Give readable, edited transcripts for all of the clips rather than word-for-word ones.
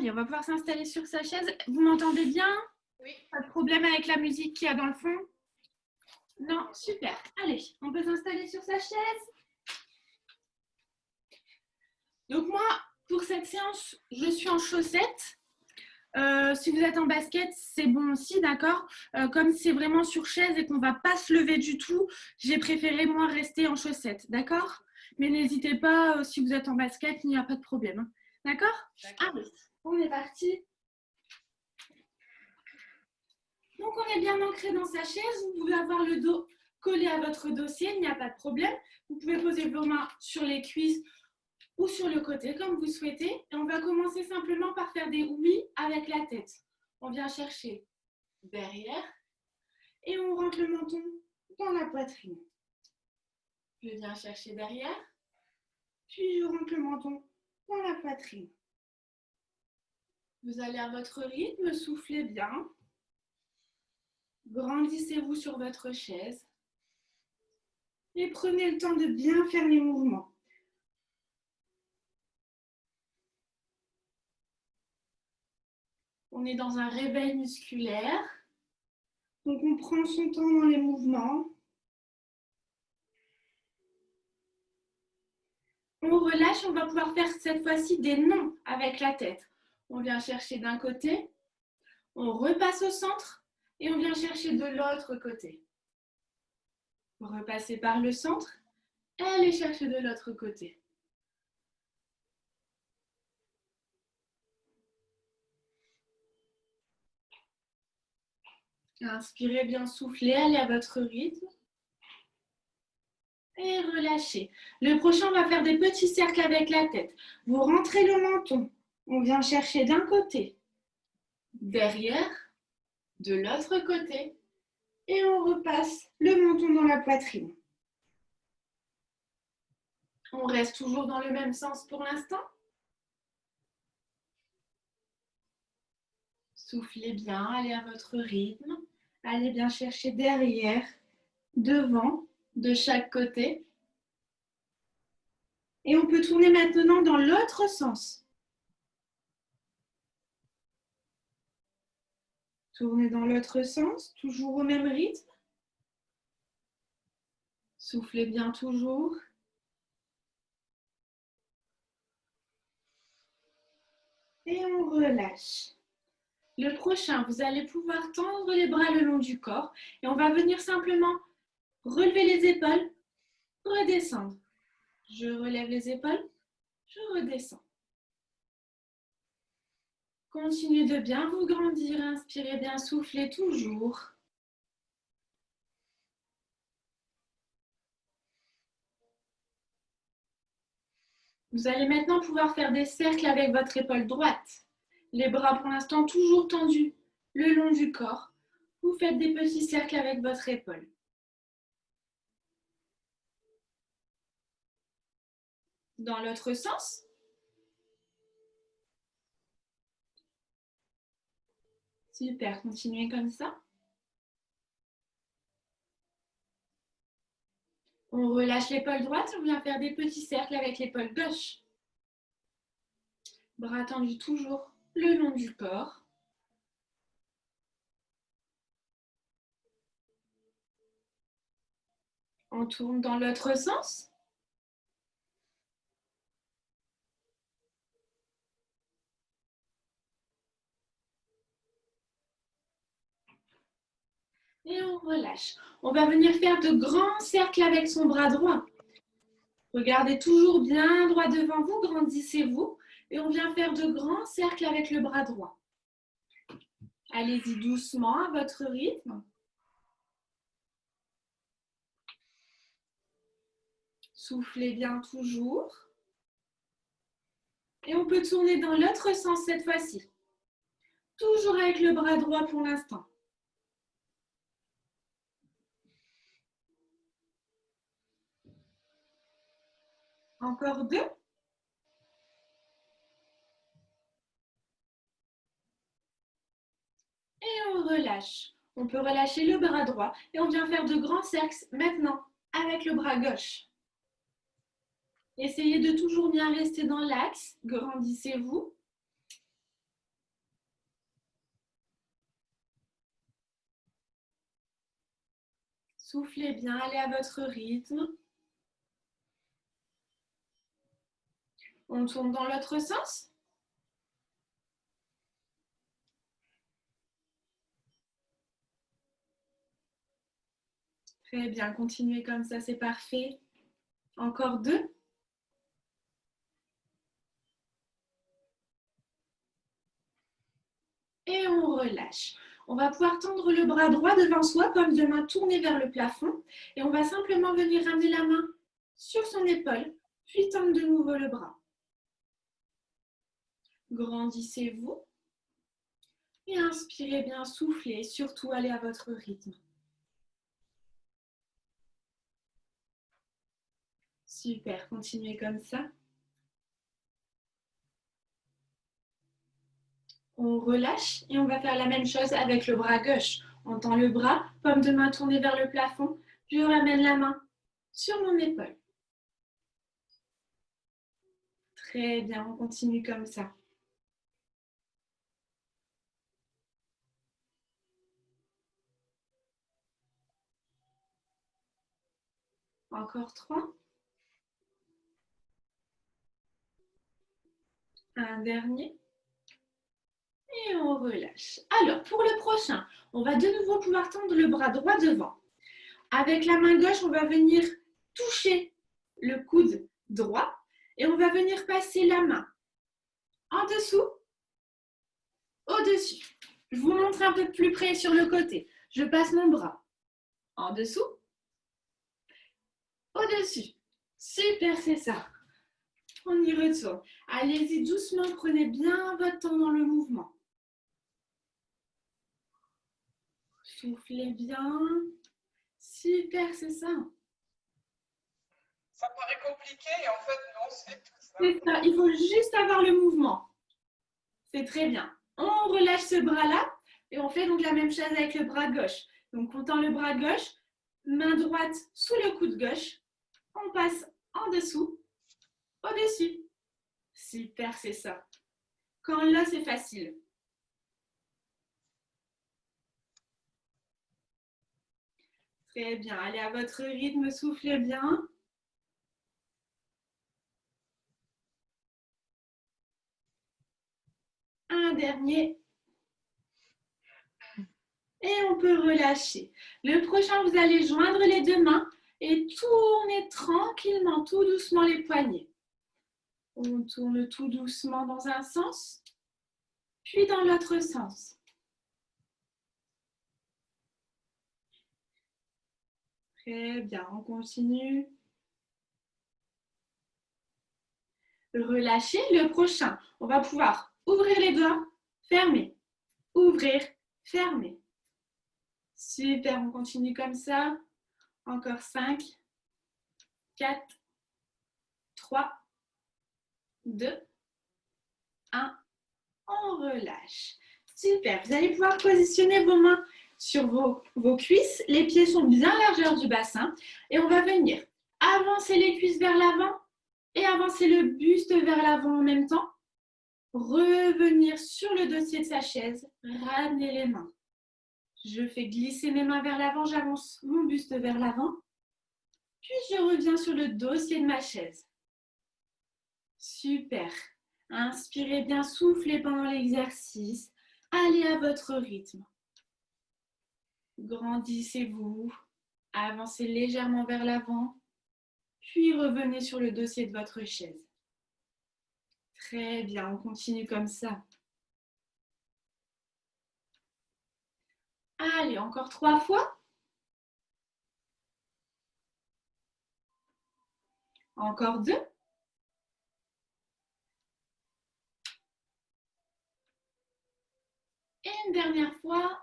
Allez, on va pouvoir s'installer sur sa chaise. Vous m'entendez bien? Oui. Pas de problème avec la musique qu'il y a dans le fond? Non, super. Allez, on peut s'installer sur sa chaise. Donc moi, pour cette séance, je suis en chaussettes. Si vous êtes en basket, c'est bon aussi, d'accord? Comme c'est vraiment sur chaise et qu'on ne va pas se lever du tout, j'ai préféré, moi, rester en chaussettes, d'accord? Mais n'hésitez pas, si vous êtes en basket, il n'y a pas de problème. D'accord? Allez, on est parti. Donc, on est bien ancré dans sa chaise. Vous pouvez avoir le dos collé à votre dossier, il n'y a pas de problème. Vous pouvez poser vos mains sur les cuisses ou sur le côté, comme vous souhaitez. Et on va commencer simplement par faire des oui avec la tête. On vient chercher derrière et on rentre le menton dans la poitrine. Je viens chercher derrière, puis je rentre le menton dans la poitrine. Vous allez à votre rythme, soufflez bien. Grandissez-vous sur votre chaise et prenez le temps de bien faire les mouvements. On est dans un réveil musculaire, donc on prend son temps dans les mouvements. On relâche, on va pouvoir faire cette fois-ci des noms avec la tête. On vient chercher d'un côté, on repasse au centre et on vient chercher de l'autre côté. Repasser par le centre et aller chercher de l'autre côté. Inspirez, bien souffler, allez à votre rythme. Et relâchez. Le prochain, on va faire des petits cercles avec la tête. Vous rentrez le menton. On vient chercher d'un côté, derrière, de l'autre côté. Et on repasse le menton dans la poitrine. On reste toujours dans le même sens pour l'instant. Soufflez bien, allez à votre rythme. Allez bien chercher derrière, devant, de chaque côté. Et on peut tourner maintenant dans l'autre sens. Tournez dans l'autre sens, toujours au même rythme. Soufflez bien toujours. Et on relâche. Le prochain, vous allez pouvoir tendre les bras le long du corps et on va venir simplement relever les épaules, redescendre. Je relève les épaules, je redescends. Continuez de bien vous grandir, inspirez bien, soufflez toujours. Vous allez maintenant pouvoir faire des cercles avec votre épaule droite. Les bras pour l'instant toujours tendus le long du corps. Vous faites des petits cercles avec votre épaule. Dans l'autre sens. Super, continuez comme ça. On relâche l'épaule droite, on vient faire des petits cercles avec l'épaule gauche. Bras tendus toujours le long du corps. On tourne dans l'autre sens. Et on relâche. On va venir faire de grands cercles avec son bras droit. Regardez toujours bien droit devant vous, grandissez-vous. Et on vient faire de grands cercles avec le bras droit. Allez-y doucement à votre rythme. Soufflez bien toujours. Et on peut tourner dans l'autre sens cette fois-ci. Toujours avec le bras droit pour l'instant. Encore 2. Et on relâche. On peut relâcher le bras droit et on vient faire de grands cercles maintenant avec le bras gauche. Essayez de toujours bien rester dans l'axe. Grandissez-vous. Soufflez bien, allez à votre rythme. On tourne dans l'autre sens. Très bien, continuez comme ça, c'est parfait. Encore 2. Et on relâche. On va pouvoir tendre le bras droit devant soi, comme de main tournée vers le plafond. Et on va simplement venir ramener la main sur son épaule, puis tendre de nouveau le bras. Grandissez-vous. Et inspirez bien, soufflez, surtout allez à votre rythme. Super, continuez comme ça. On relâche et on va faire la même chose avec le bras gauche. On tend le bras, paume de main tournée vers le plafond, puis je ramène la main sur mon épaule. Très bien, on continue comme ça. Encore 3. Un dernier. Et on relâche. Alors, pour le prochain, on va de nouveau pouvoir tendre le bras droit devant. Avec la main gauche, on va venir toucher le coude droit et on va venir passer la main en dessous, au-dessus. Je vous montre un peu plus près sur le côté. Je passe mon bras en dessous, au-dessus. Super, c'est ça. On y retourne. Allez-y doucement, prenez bien votre temps dans le mouvement. Soufflez bien. Super, c'est ça. Ça paraît compliqué et en fait, non, c'est tout ça. C'est ça, il faut juste avoir le mouvement. C'est très bien. On relâche ce bras-là et on fait donc la même chose avec le bras gauche. Donc, on tend le bras gauche, main droite sous le coude gauche. On passe en dessous, au-dessus. Super, c'est ça. Quand là, c'est facile. Très bien. Allez à votre rythme, soufflez bien. Un dernier. Et on peut relâcher. Le prochain, vous allez joindre les deux mains et tourner tranquillement, tout doucement les poignets. On tourne tout doucement dans un sens, puis dans l'autre sens. Très bien, on continue. Relâchez. Le prochain, on va pouvoir ouvrir les doigts, fermer, ouvrir, fermer. Super, on continue comme ça. Encore 5, 4, 3, 2, 1. On relâche. Super, vous allez pouvoir positionner vos mains sur vos cuisses. Les pieds sont bien à la largeur du bassin. Et on va venir avancer les cuisses vers l'avant et avancer le buste vers l'avant en même temps. Revenir sur le dossier de sa chaise, ramener les mains. Je fais glisser mes mains vers l'avant, j'avance mon buste vers l'avant. Puis je reviens sur le dossier de ma chaise. Super. Inspirez bien, soufflez pendant l'exercice. Allez à votre rythme. Grandissez-vous. Avancez légèrement vers l'avant. Puis revenez sur le dossier de votre chaise. Très bien, on continue comme ça. Allez, encore 3 fois. Encore 2. Et une dernière fois.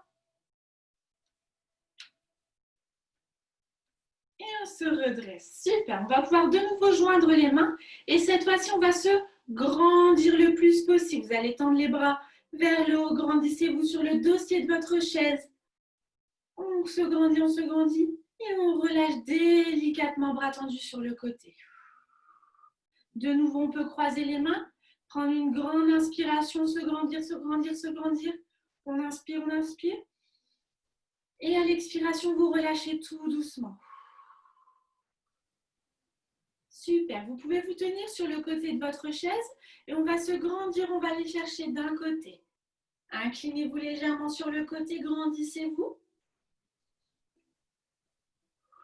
Et on se redresse. Super. On va pouvoir de nouveau joindre les mains. Et cette fois-ci, on va se grandir le plus possible. Vous allez tendre les bras vers le haut. Grandissez-vous sur le dossier de votre chaise. On se grandit. Et on relâche délicatement, bras tendus sur le côté. De nouveau, on peut croiser les mains. Prendre une grande inspiration, se grandir. On inspire. Et à l'expiration, vous relâchez tout doucement. Super. Vous pouvez vous tenir sur le côté de votre chaise et on va se grandir, on va aller chercher d'un côté. Inclinez-vous légèrement sur le côté, grandissez-vous.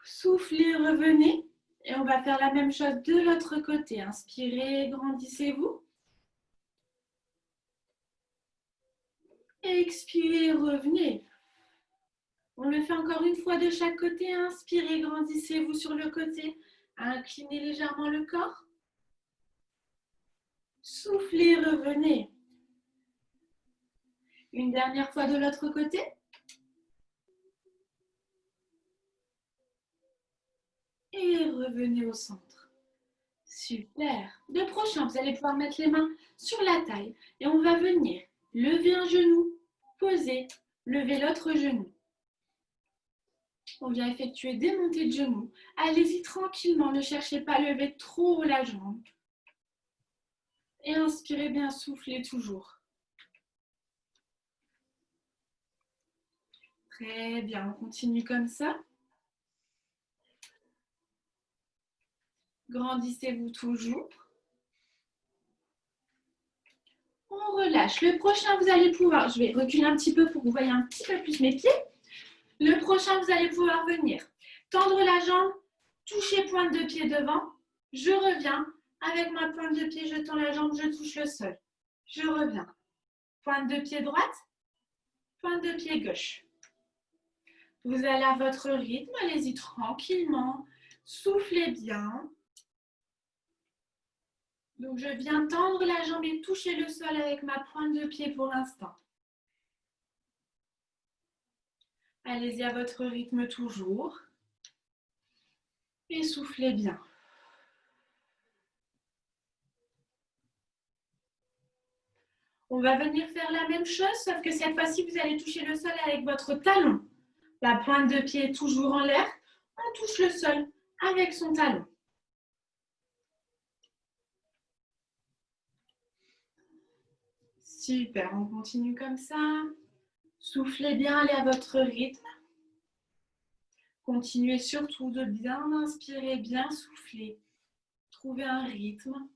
Soufflez, revenez. Et on va faire la même chose de l'autre côté. Inspirez, grandissez-vous. Expirez, revenez. On le fait encore une fois de chaque côté. Inspirez, grandissez-vous sur le côté. Inclinez légèrement le corps. Soufflez, revenez. Une dernière fois de l'autre côté. Et revenez au centre. Super. Le prochain, vous allez pouvoir mettre les mains sur la taille. Et on va venir lever un genou, poser, lever l'autre genou. On vient effectuer des montées de genoux. Allez-y tranquillement, ne cherchez pas à lever trop la jambe. Et inspirez bien, soufflez toujours. Très bien, on continue comme ça. Grandissez-vous toujours. On relâche. Le prochain, vous allez pouvoir, je vais reculer un petit peu pour que vous voyez un petit peu plus mes pieds. Le prochain, vous allez pouvoir venir tendre la jambe, toucher pointe de pied devant. Je reviens. Avec ma pointe de pied, je tends la jambe, je touche le sol. Je reviens. Pointe de pied droite, pointe de pied gauche. Vous allez à votre rythme, allez-y tranquillement. Soufflez bien. Donc, je viens tendre la jambe et toucher le sol avec ma pointe de pied pour l'instant. Allez-y à votre rythme toujours. Et soufflez bien. On va venir faire la même chose, sauf que cette fois-ci, vous allez toucher le sol avec votre talon. La pointe de pied est toujours en l'air. On touche le sol avec son talon. Super, on continue comme ça. Soufflez bien, allez à votre rythme. Continuez surtout de bien inspirer, bien souffler. Trouvez un rythme.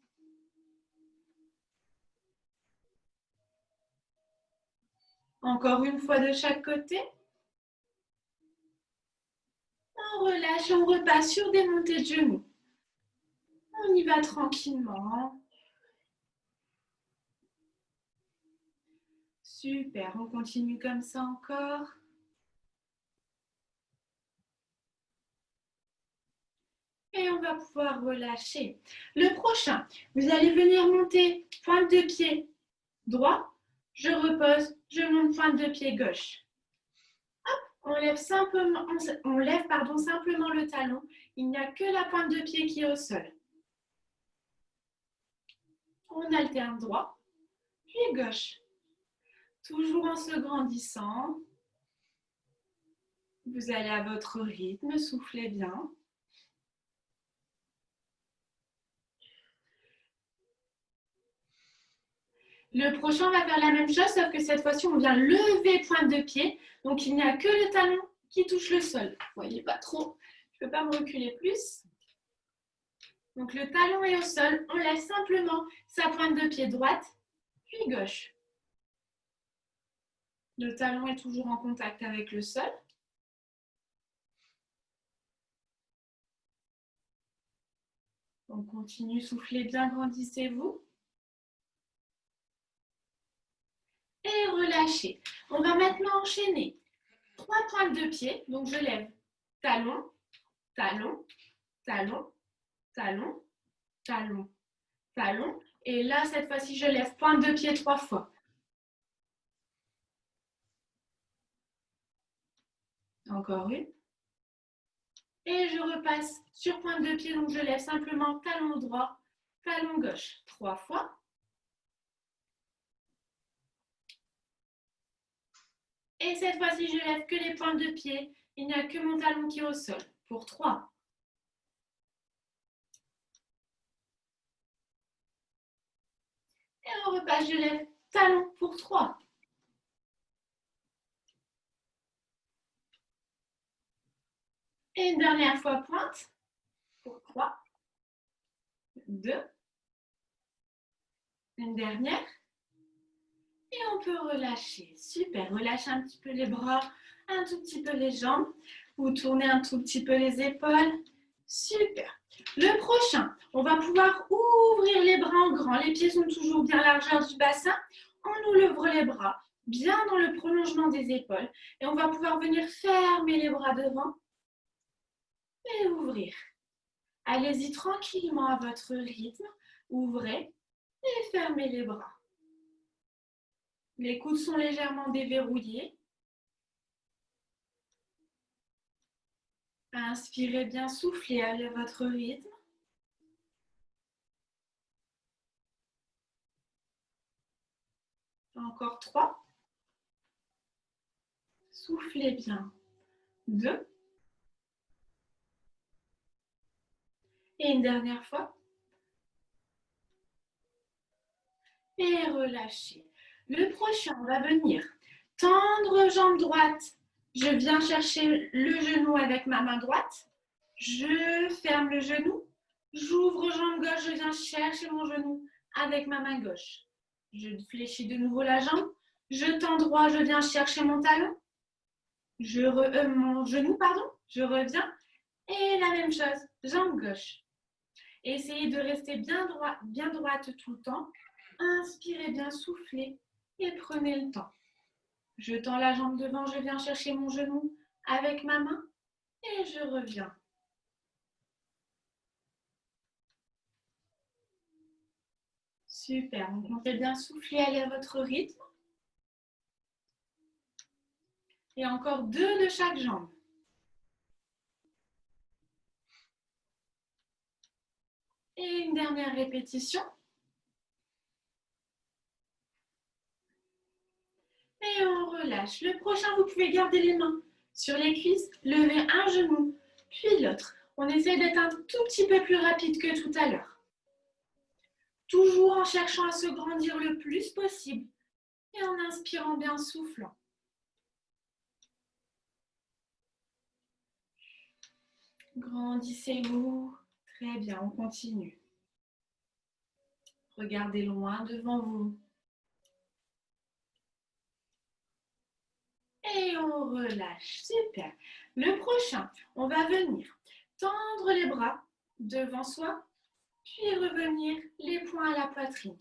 Encore une fois de chaque côté. On relâche, on repasse sur des montées de genoux. On y va tranquillement. Super, on continue comme ça encore. Et on va pouvoir relâcher. Le prochain, vous allez venir monter pointe de pied droit. Je repose, je monte pointe de pied gauche. Hop, on lève simplement le talon. Il n'y a que la pointe de pied qui est au sol. On alterne droit, puis gauche. Toujours en se grandissant. Vous allez à votre rythme, soufflez bien. Le prochain, on va faire la même chose, sauf que cette fois-ci, on vient lever pointe de pied. Donc, il n'y a que le talon qui touche le sol. Vous ne voyez pas trop, je ne peux pas me reculer plus. Donc, le talon est au sol. On lève simplement sa pointe de pied droite, puis gauche. Le talon est toujours en contact avec le sol. On continue, soufflez bien, grandissez-vous. Et relâchez. On va maintenant enchaîner 3 pointes de pied. Donc, je lève talon, talon, talon, talon, talon, talon. Et là, cette fois-ci, je lève pointe de pied 3 fois. Encore une. Et je repasse sur pointe de pied. Donc, je lève simplement talon droit, talon gauche 3 fois. Et cette fois-ci, je lève que les pointes de pied. Il n'y a que mon talon qui est au sol pour 3. Et on repasse, je lève talon pour 3. Et une dernière fois, pointe. Pour 3, 2. Une dernière. Et on peut relâcher. Super. Relâchez un petit peu les bras, un tout petit peu les jambes. Vous tournez un tout petit peu les épaules. Super. Le prochain, on va pouvoir ouvrir les bras en grand. Les pieds sont toujours bien largeur du bassin. On ouvre les bras bien dans le prolongement des épaules. Et on va pouvoir venir fermer les bras devant et ouvrir. Allez-y tranquillement à votre rythme. Ouvrez et fermez les bras. Les coudes sont légèrement déverrouillés. Inspirez bien, soufflez à votre rythme. Encore 3. Soufflez bien. 2. Et une dernière fois. Et relâchez. Le prochain, on va venir tendre jambe droite. Je viens chercher le genou avec ma main droite. Je ferme le genou. J'ouvre jambe gauche. Je viens chercher mon genou avec ma main gauche. Je fléchis de nouveau la jambe. Je tends droit. Je viens chercher mon talon. Mon genou, pardon. Je reviens. Et la même chose. Jambe gauche. Essayez de rester bien droite tout le temps. Inspirez bien, soufflez et prenez le temps. Je tends la jambe devant, je viens chercher mon genou avec ma main et je reviens. Super, donc comptez bien souffler, allez à votre rythme. Et encore 2 de chaque jambe. Et une dernière répétition. Et on relâche. Le prochain, vous pouvez garder les mains sur les cuisses, lever un genou, puis l'autre. On essaie d'être un tout petit peu plus rapide que tout à l'heure. Toujours en cherchant à se grandir le plus possible et en inspirant bien, soufflant. Grandissez-vous. Très bien, on continue. Regardez loin devant vous. Et on relâche. Super. Le prochain, on va venir tendre les bras devant soi, puis revenir les poings à la poitrine.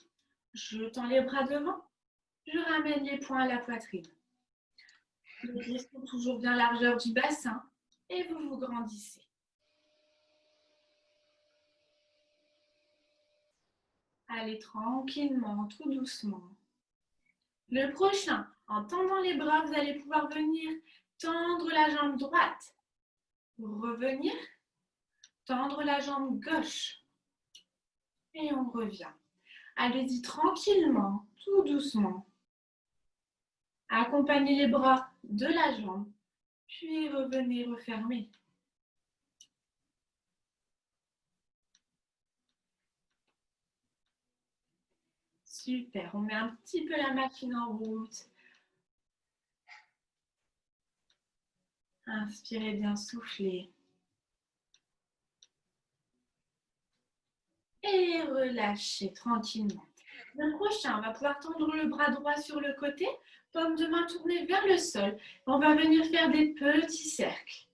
Je tends les bras devant, je ramène les poings à la poitrine. Les pieds sont toujours bien largeur du bassin et vous vous grandissez. Allez tranquillement, tout doucement. Le prochain, en tendant les bras, vous allez pouvoir venir tendre la jambe droite. Revenir, tendre la jambe gauche. Et on revient. Allez-y tranquillement, tout doucement. Accompagnez les bras de la jambe, puis revenez refermer. Super, on met un petit peu la machine en route. Inspirez bien, soufflez. Et relâchez tranquillement. Le prochain, on va pouvoir tendre le bras droit sur le côté, paume de main tournée vers le sol. On va venir faire des petits cercles.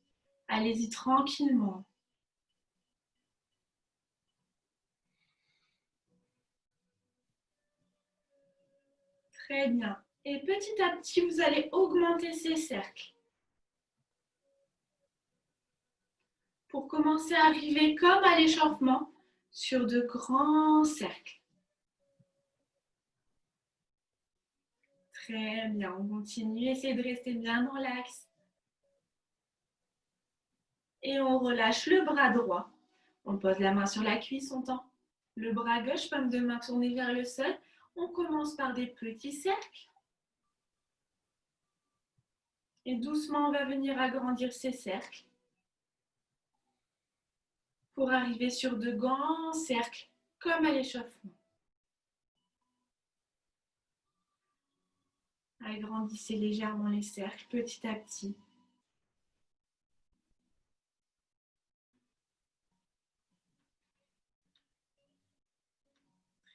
Allez-y tranquillement. Très bien. Et petit à petit, vous allez augmenter ces cercles. Pour commencer à arriver comme à l'échauffement sur de grands cercles. Très bien, on continue. Essayez de rester bien dans l'axe. Et on relâche le bras droit. On pose la main sur la cuisse, on tend le bras gauche, paume de main tournée vers le sol. On commence par des petits cercles. Et doucement, on va venir agrandir ces cercles pour arriver sur de grands cercles, comme à l'échauffement. Agrandissez légèrement les cercles petit à petit.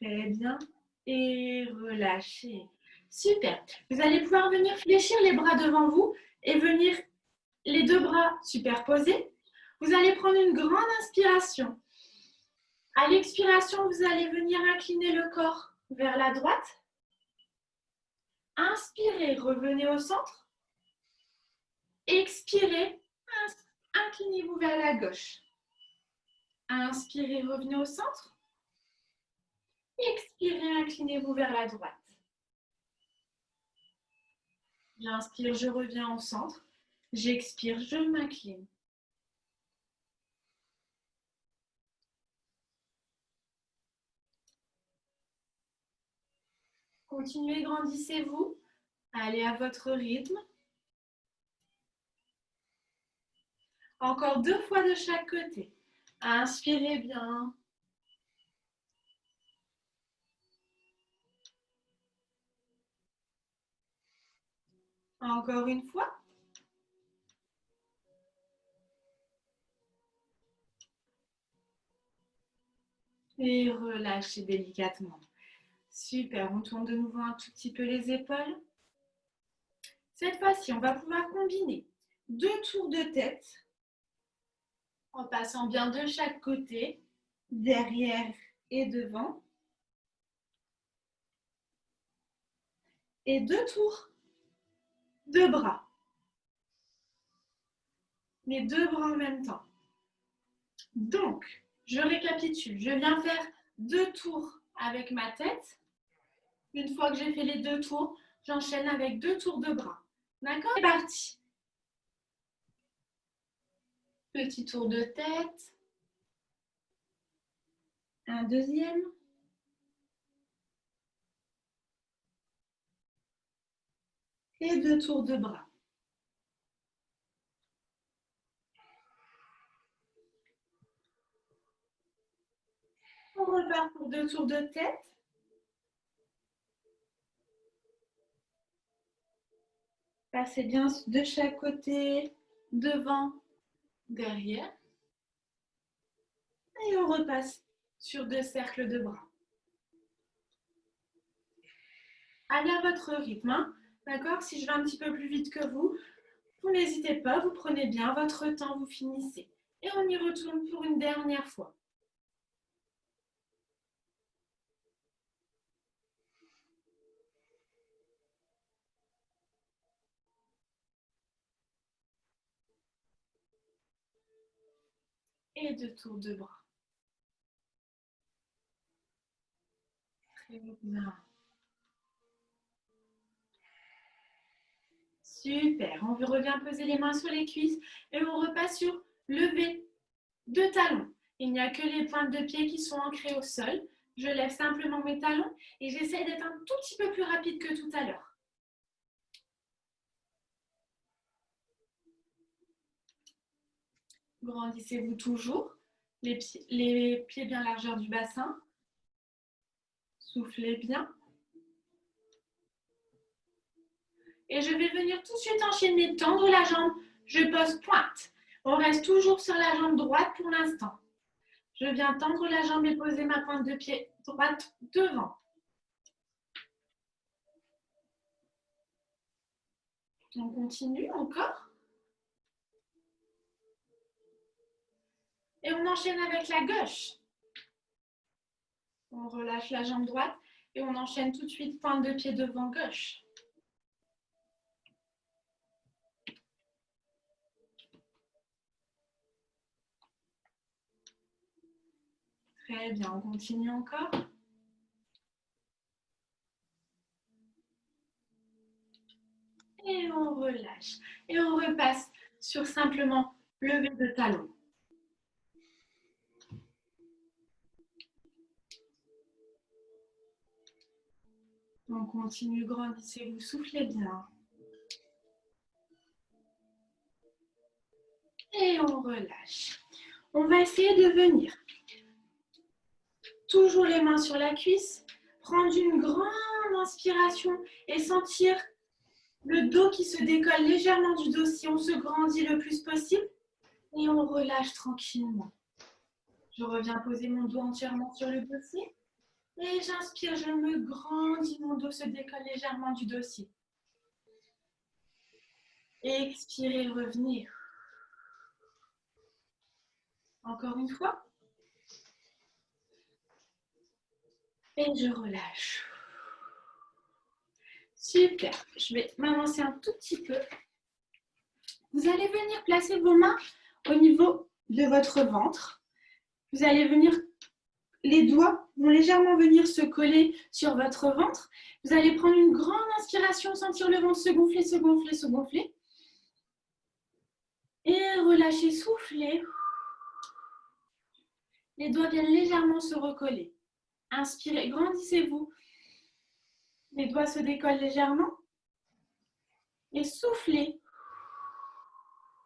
Très bien. Et relâchez. Super. Vous allez pouvoir venir fléchir les bras devant vous et venir les deux bras superposés. Vous allez prendre une grande inspiration. À l'expiration, vous allez venir incliner le corps vers la droite. Inspirez, revenez au centre. Expirez, inclinez-vous vers la gauche. Inspirez, revenez au centre. Expirez, inclinez-vous vers la droite. J'inspire, je reviens au centre. J'expire, je m'incline. Continuez, grandissez-vous. Allez à votre rythme. Encore 2 fois de chaque côté. Inspirez bien. Encore une fois. Et relâchez délicatement. Super, on tourne de nouveau un tout petit peu les épaules. Cette fois-ci, on va pouvoir combiner 2 tours de tête en passant bien de chaque côté, derrière et devant. Et 2 tours de bras. Les 2 bras en même temps. Donc, je récapitule. Je viens faire 2 tours avec ma tête. Une fois que j'ai fait les 2 tours, j'enchaîne avec 2 tours de bras. D'accord? C'est parti. Petit tour de tête. Un deuxième. Et 2 tours de bras. On repart pour 2 tours de tête. Passez bien de chaque côté, devant, derrière. Et on repasse sur 2 cercles de bras. Allez à votre rythme, hein. D'accord? Si je vais un petit peu plus vite que vous, vous n'hésitez pas, vous prenez bien votre temps, vous finissez. Et on y retourne pour une dernière fois. Et 2 tours de bras. Très bien. Super. On revient poser les mains sur les cuisses et on repasse sur lever de talons. Il n'y a que les pointes de pied qui sont ancrées au sol. Je lève simplement mes talons et j'essaie d'être un tout petit peu plus rapide que tout à l'heure. Grandissez-vous toujours. Les pieds bien largeur du bassin. Soufflez bien. Et je vais venir tout de suite enchaîner, tendre la jambe. Je pose pointe. On reste toujours sur la jambe droite pour l'instant. Je viens tendre la jambe et poser ma pointe de pied droite devant. On continue encore. Et on enchaîne avec la gauche. On relâche la jambe droite et on enchaîne tout de suite pointe de pied devant gauche. Très bien, on continue encore. Et on relâche. Et on repasse sur simplement lever de talon. On continue, grandissez-vous, soufflez bien. Et on relâche. On va essayer de venir. Toujours les mains sur la cuisse. Prendre une grande inspiration et sentir le dos qui se décolle légèrement du dossier. On se grandit le plus possible et on relâche tranquillement. Je reviens poser mon dos entièrement sur le dossier. Et j'inspire, je me grandis, mon dos se décolle légèrement du dossier. Expirez, revenez. Encore une fois. Et je relâche. Super. Je vais m'avancer un tout petit peu. Vous allez venir placer vos mains au niveau de votre ventre. Vous allez venir, les doigts vont légèrement venir se coller sur votre ventre. Vous allez prendre une grande inspiration, sentir le ventre se gonfler, se gonfler, se gonfler. Et relâchez, soufflez. Les doigts viennent légèrement se recoller. Inspirez, grandissez-vous. Les doigts se décollent légèrement. Et soufflez.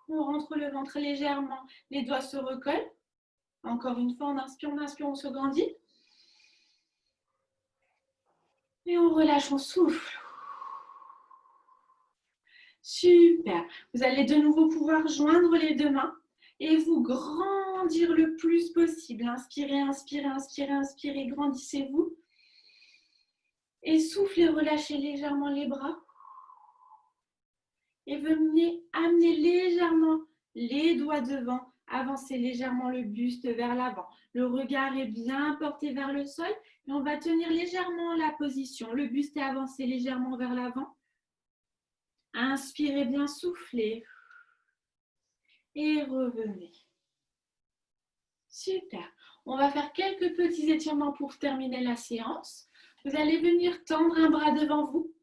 On rentre le ventre légèrement. Les doigts se recollent. Encore une fois, on inspire, on se grandit. Et on relâche, on souffle. Super. Vous allez de nouveau pouvoir joindre les deux mains et vous grandir le plus possible. Inspirez, inspirez, inspirez, inspirez. Grandissez-vous. Et soufflez, relâchez légèrement les bras. Et venez amener légèrement les doigts devant. Avancez légèrement le buste vers l'avant. Le regard est bien porté vers le sol. Et on va tenir légèrement la position. Le buste est avancé légèrement vers l'avant. Inspirez bien, soufflez. Et revenez. Super. On va faire quelques petits étirements pour terminer la séance. Vous allez venir tendre un bras devant vous.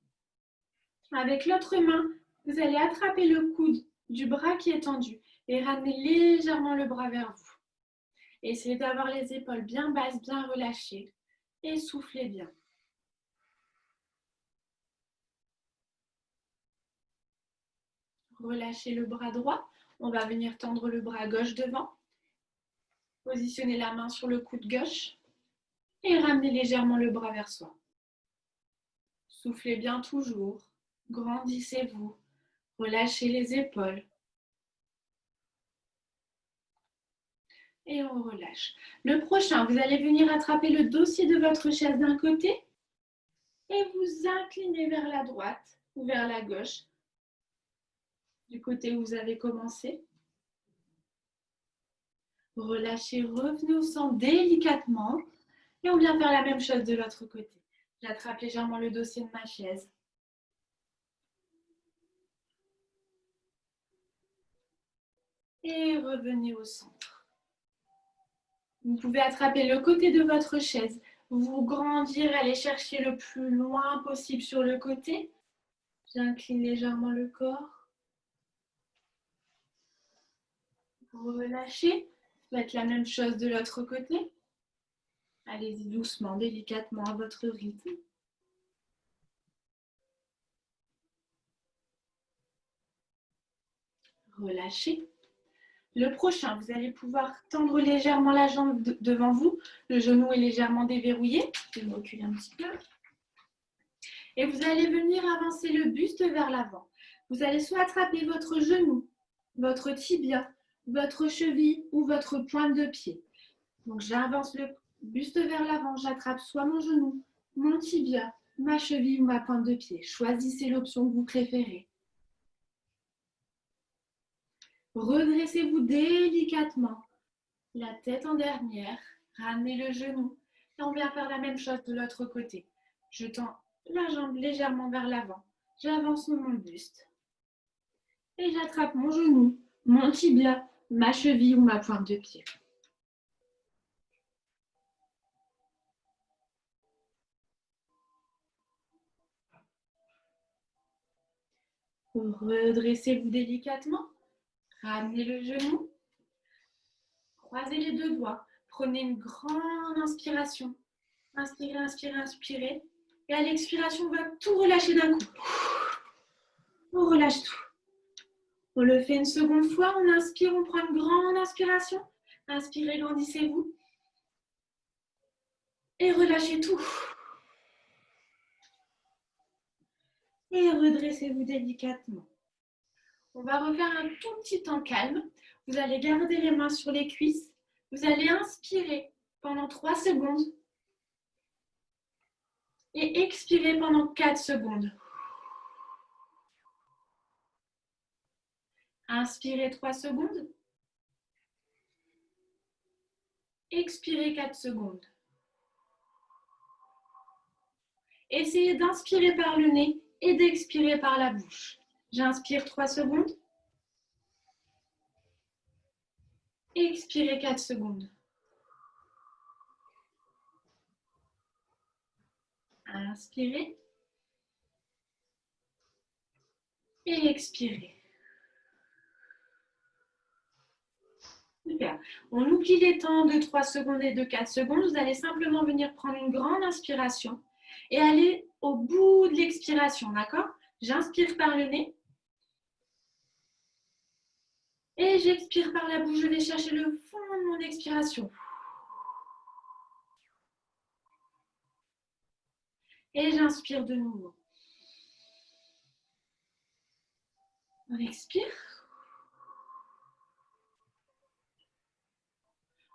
Avec l'autre main, vous allez attraper le coude du bras qui est tendu et ramener légèrement le bras vers vous. Essayez d'avoir les épaules bien basses, bien relâchées et soufflez bien. Relâchez le bras droit. On va venir tendre le bras gauche devant. Positionnez la main sur le coude gauche et ramenez légèrement le bras vers soi. Soufflez bien toujours. Grandissez-vous. Relâchez les épaules. Et on relâche. Le prochain, vous allez venir attraper le dossier de votre chaise d'un côté et vous incliner vers la droite ou vers la gauche, du côté où vous avez commencé. Relâchez, revenez au centre délicatement et on vient faire la même chose de l'autre côté. J'attrape légèrement le dossier de ma chaise. Et revenez au centre. Vous pouvez attraper le côté de votre chaise, vous grandir, aller chercher le plus loin possible sur le côté. J'incline légèrement le corps. Relâchez. Faites la même chose de l'autre côté. Allez-y doucement, délicatement, à votre rythme. Relâchez. Le prochain, vous allez pouvoir tendre légèrement la jambe devant vous. Le genou est légèrement déverrouillé. Je vais me reculer un petit peu. Et vous allez venir avancer le buste vers l'avant. Vous allez soit attraper votre genou, votre tibia, votre cheville ou votre pointe de pied. Donc j'avance le buste vers l'avant, j'attrape soit mon genou, mon tibia, ma cheville ou ma pointe de pied. Choisissez l'option que vous préférez. Redressez-vous délicatement, la tête en dernière, ramenez le genou et on vient faire la même chose de l'autre côté. Je tends la jambe légèrement vers l'avant, j'avance mon buste et j'attrape mon genou, mon tibia, ma cheville ou ma pointe de pied. Redressez-vous délicatement, ramenez le genou, croisez les deux doigts, prenez une grande inspiration. Inspirez, inspirez, inspirez. Et à l'expiration, on va tout relâcher d'un coup. On relâche tout. On le fait une seconde fois. On inspire, on prend une grande inspiration. Inspirez, grandissez-vous. Et relâchez tout. Et redressez-vous délicatement. On va refaire un tout petit temps calme. Vous allez garder les mains sur les cuisses. Vous allez inspirer pendant 3 secondes. Et expirez pendant 4 secondes. Inspirez 3 secondes. Expirez 4 secondes. Essayez d'inspirer par le nez et d'expirer par la bouche. J'inspire 3 secondes. Expirez 4 secondes. Inspirez. Et expirez. Super. On oublie les temps de 3 secondes et de 4 secondes. Vous allez simplement venir prendre une grande inspiration et aller au bout de l'expiration, d'accord? J'inspire par le nez. Et j'expire par la bouche. Je vais chercher le fond de mon expiration. Et j'inspire de nouveau. On expire.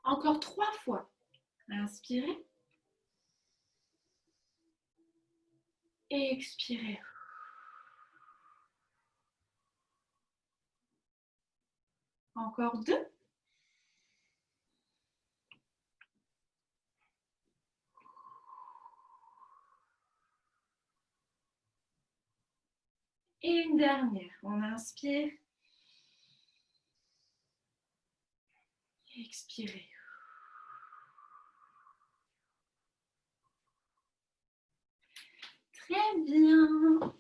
Encore 3 fois. Inspirez. Et expirez. Encore 2. Et une dernière. On inspire. Et expirez. Très bien. Hop.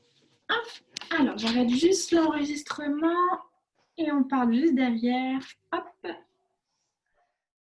Alors, j'arrête juste l'enregistrement et on parle juste derrière. Hop.